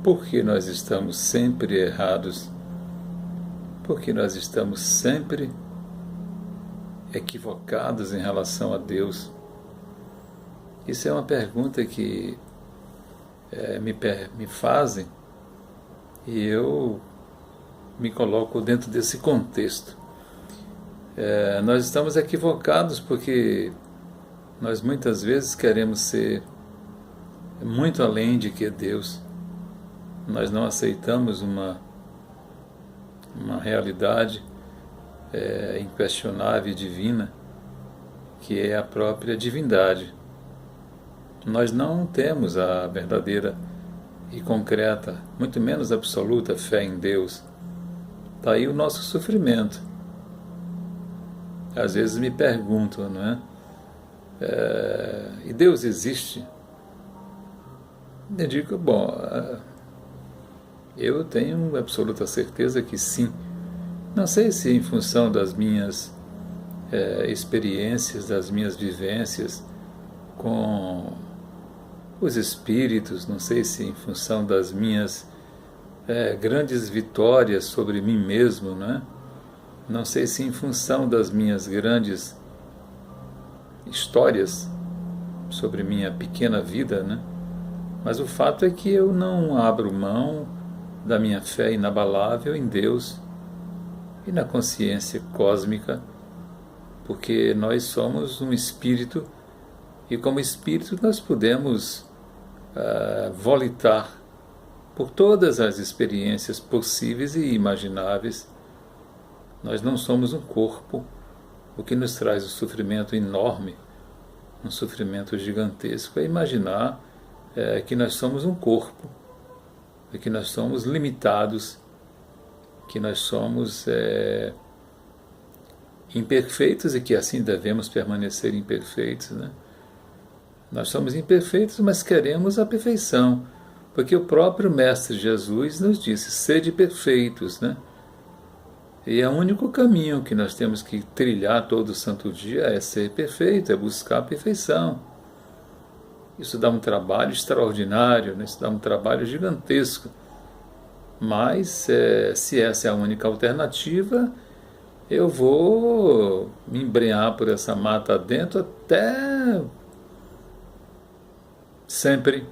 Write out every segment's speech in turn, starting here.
Por que nós estamos sempre errados? Por que nós estamos sempre equivocados em relação a Deus? Isso é uma pergunta que me fazem e eu me coloco dentro desse contexto. Nós estamos equivocados porque nós muitas vezes queremos ser muito além de que Deus. Nós não aceitamos uma realidade inquestionável e divina, que é a própria divindade. Nós não temos a verdadeira e concreta, muito menos absoluta fé em Deus. Está aí o nosso sofrimento. Às vezes me perguntam, não é? E Deus existe? Eu digo, bom, eu tenho absoluta certeza que sim. Não sei se em função das minhas experiências, das minhas vivências com os espíritos, não sei se em função das minhas grandes vitórias sobre mim mesmo, né? Não sei se em função das minhas grandes histórias sobre minha pequena vida, né? Mas o fato é que eu não abro mão da minha fé inabalável em Deus e na consciência cósmica, porque nós somos um espírito e como espírito nós podemos volitar por todas as experiências possíveis e imagináveis. Nós não somos um corpo, o que nos traz um sofrimento enorme, um sofrimento gigantesco, é imaginar que nós somos um corpo, e que nós somos limitados, que nós somos imperfeitos e que assim devemos permanecer imperfeitos, né? Nós somos imperfeitos, mas queremos a perfeição, porque o próprio Mestre Jesus nos disse, sede perfeitos, né? E é o único caminho que nós temos que trilhar todo santo dia é ser perfeito, é buscar a perfeição. Isso dá um trabalho extraordinário, né? Isso dá um trabalho gigantesco. Mas, se essa é a única alternativa, eu vou me embrenhar por essa mata adentro até sempre.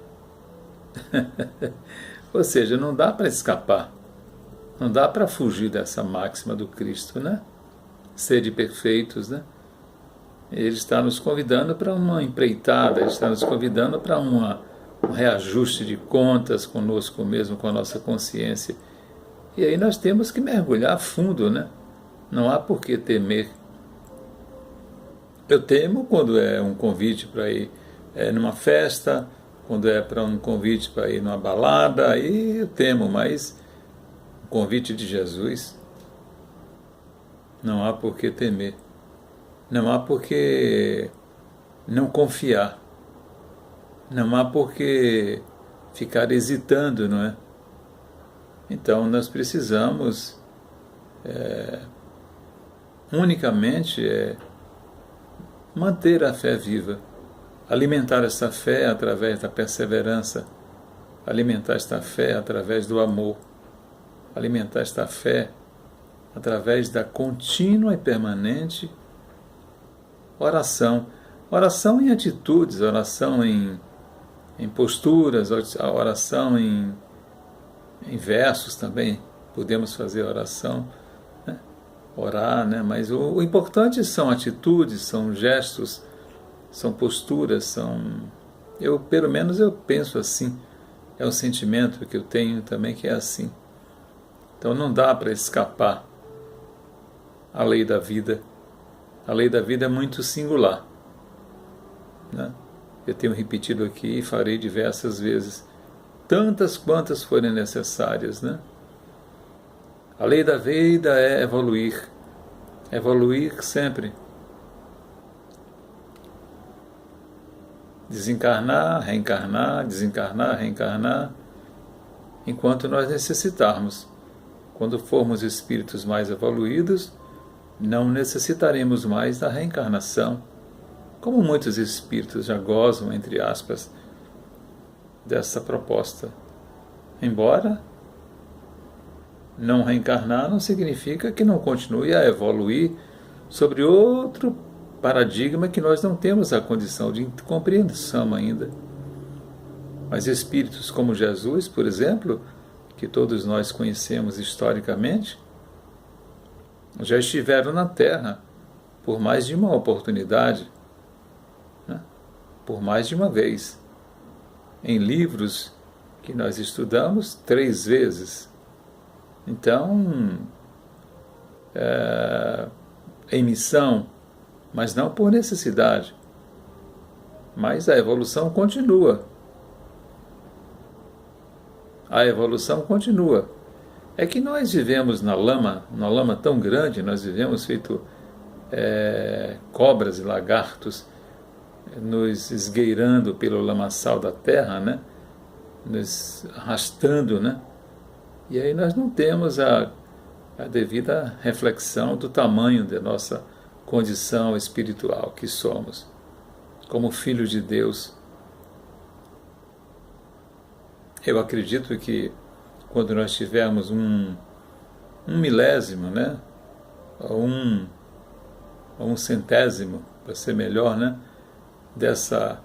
Ou seja, não dá para escapar. Não dá para fugir dessa máxima do Cristo, né? Sede perfeitos, né? Ele está nos convidando para uma empreitada, ele está nos convidando para um reajuste de contas conosco mesmo, com a nossa consciência. E aí nós temos que mergulhar a fundo, né? Não há por que temer. Eu temo quando é um convite para ir numa festa, quando é para um convite para ir numa balada, aí eu temo, mas o convite de Jesus, não há por que temer. Não há por que não confiar. Não há por que ficar hesitando, não é? Então nós precisamos unicamente manter a fé viva, alimentar essa fé através da perseverança, alimentar esta fé através do amor, alimentar esta fé através da contínua e permanente oração. Oração em atitudes, oração em posturas, oração em versos também. Podemos fazer oração, né? Orar, né? Mas o importante são atitudes, são gestos, são posturas, pelo menos eu penso assim. É um sentimento que eu tenho também que é assim. Então não dá para escapar à lei da vida. A lei da vida é muito singular, né? Eu tenho repetido aqui e farei diversas vezes, tantas quantas forem necessárias, né? A lei da vida é evoluir sempre. Desencarnar, reencarnar, desencarnar, reencarnar, enquanto nós necessitarmos. Quando formos espíritos mais evoluídos, não necessitaremos mais da reencarnação, como muitos espíritos já gozam, entre aspas, dessa proposta. Embora não reencarnar não significa que não continue a evoluir sobre outro paradigma que nós não temos a condição de compreensão ainda. Mas espíritos como Jesus, por exemplo, que todos nós conhecemos historicamente, já estiveram na Terra por mais de uma oportunidade, né? Por mais de uma vez. Em livros que nós estudamos 3 vezes. Então, em missão, mas não por necessidade. Mas a evolução continua. A evolução continua. É que nós vivemos na lama tão grande, nós vivemos feito cobras e lagartos, nos esgueirando pelo lamaçal da terra, né? Nos arrastando, né? E aí nós não temos a devida reflexão do tamanho da nossa condição espiritual que somos, como filhos de Deus. Eu acredito que quando nós tivermos um milésimo, né? Ou um centésimo, para ser melhor, né? Dessa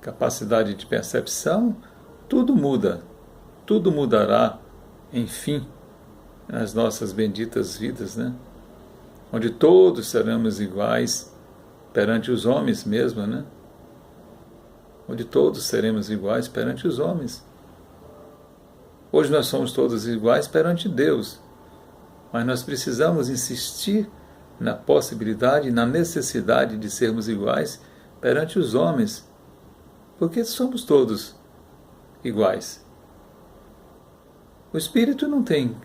capacidade de percepção, tudo muda. Tudo mudará, enfim, nas nossas benditas vidas, né? Onde todos seremos iguais perante os homens mesmo, né? Onde todos seremos iguais perante os homens. Hoje nós somos todos iguais perante Deus, mas nós precisamos insistir na possibilidade, na necessidade de sermos iguais perante os homens, porque somos todos iguais. O espírito não tem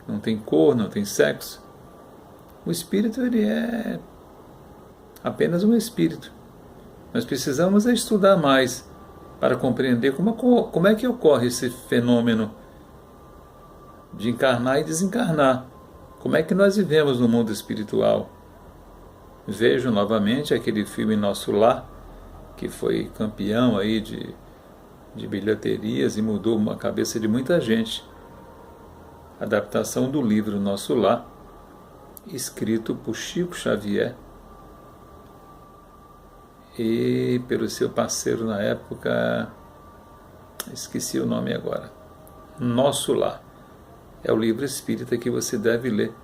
cor, não tem sexo. O espírito, ele é apenas um espírito. Nós precisamos estudar mais para compreender como é que ocorre esse fenômeno de encarnar e desencarnar. Como é que nós vivemos no mundo espiritual. Vejo novamente aquele filme Nosso Lar, que foi campeão aí de bilheterias e mudou a cabeça de muita gente. Adaptação do livro Nosso Lar, escrito por Chico Xavier e pelo seu parceiro na época, esqueci o nome agora. Nosso Lar é o livro espírita que você deve ler,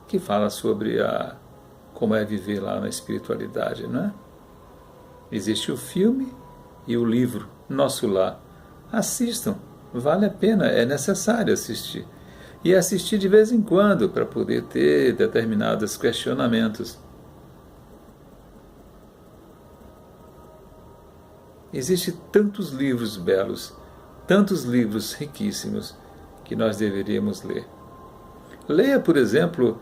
que fala sobre como é viver lá na espiritualidade, não é? Existe o filme e o livro Nosso Lar. Assistam, vale a pena, é necessário assistir. E assistir de vez em quando para poder ter determinados questionamentos. Existem tantos livros belos, tantos livros riquíssimos que nós deveríamos ler. Leia, por exemplo,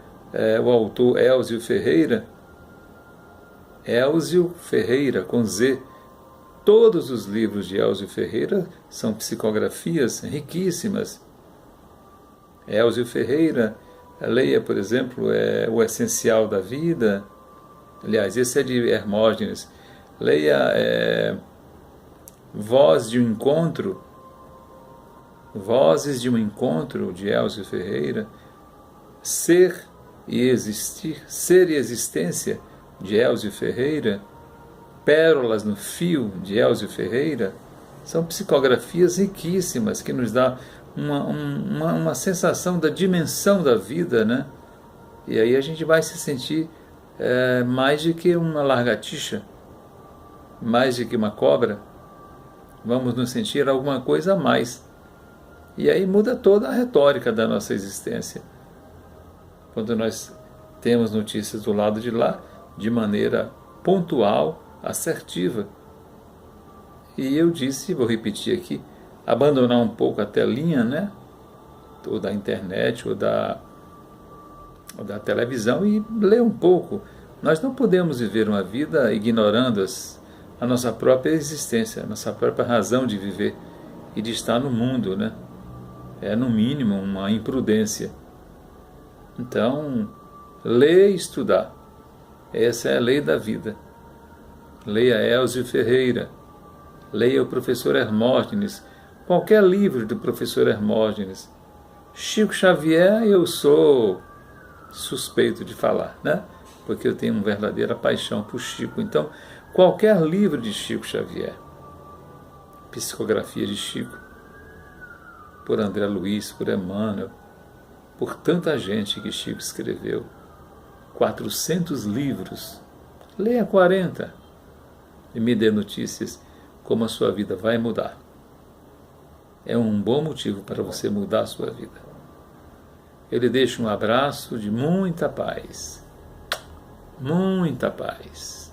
o autor Elzio Ferreira, com Z. Todos os livros de Elzio Ferreira são psicografias riquíssimas. Elzio Ferreira, leia, por exemplo, O Essencial da Vida. Aliás, esse é de Hermógenes. Leia Vozes de um Encontro, de Elzio Ferreira. Ser e Existência, de Elzio Ferreira. Pérolas no Fio, de Elzio Ferreira. São psicografias riquíssimas que nos dão uma sensação da dimensão da vida, né? E aí a gente vai se sentir mais do que uma lagartixa, mais do que uma cobra. Vamos nos sentir alguma coisa a mais. E aí muda toda a retórica da nossa existência. Quando nós temos notícias do lado de lá, de maneira pontual, assertiva. E eu disse, vou repetir aqui, abandonar um pouco a telinha, né? Ou da internet, ou da televisão, e ler um pouco. Nós não podemos viver uma vida ignorando a nossa própria existência, a nossa própria razão de viver e de estar no mundo, né? É, no mínimo, uma imprudência. Então, ler e estudar. Essa é a lei da vida. Leia Elzio Ferreira. Leia o professor Hermógenes, qualquer livro do professor Hermógenes. Chico Xavier, eu sou suspeito de falar, né? Porque eu tenho uma verdadeira paixão por Chico. Então, qualquer livro de Chico Xavier, psicografia de Chico, por André Luiz, por Emmanuel, por tanta gente que Chico escreveu, 400 livros, leia 40 e me dê notícias como a sua vida vai mudar. É um bom motivo para você mudar a sua vida. Eu lhe deixo um abraço de muita paz. Muita paz.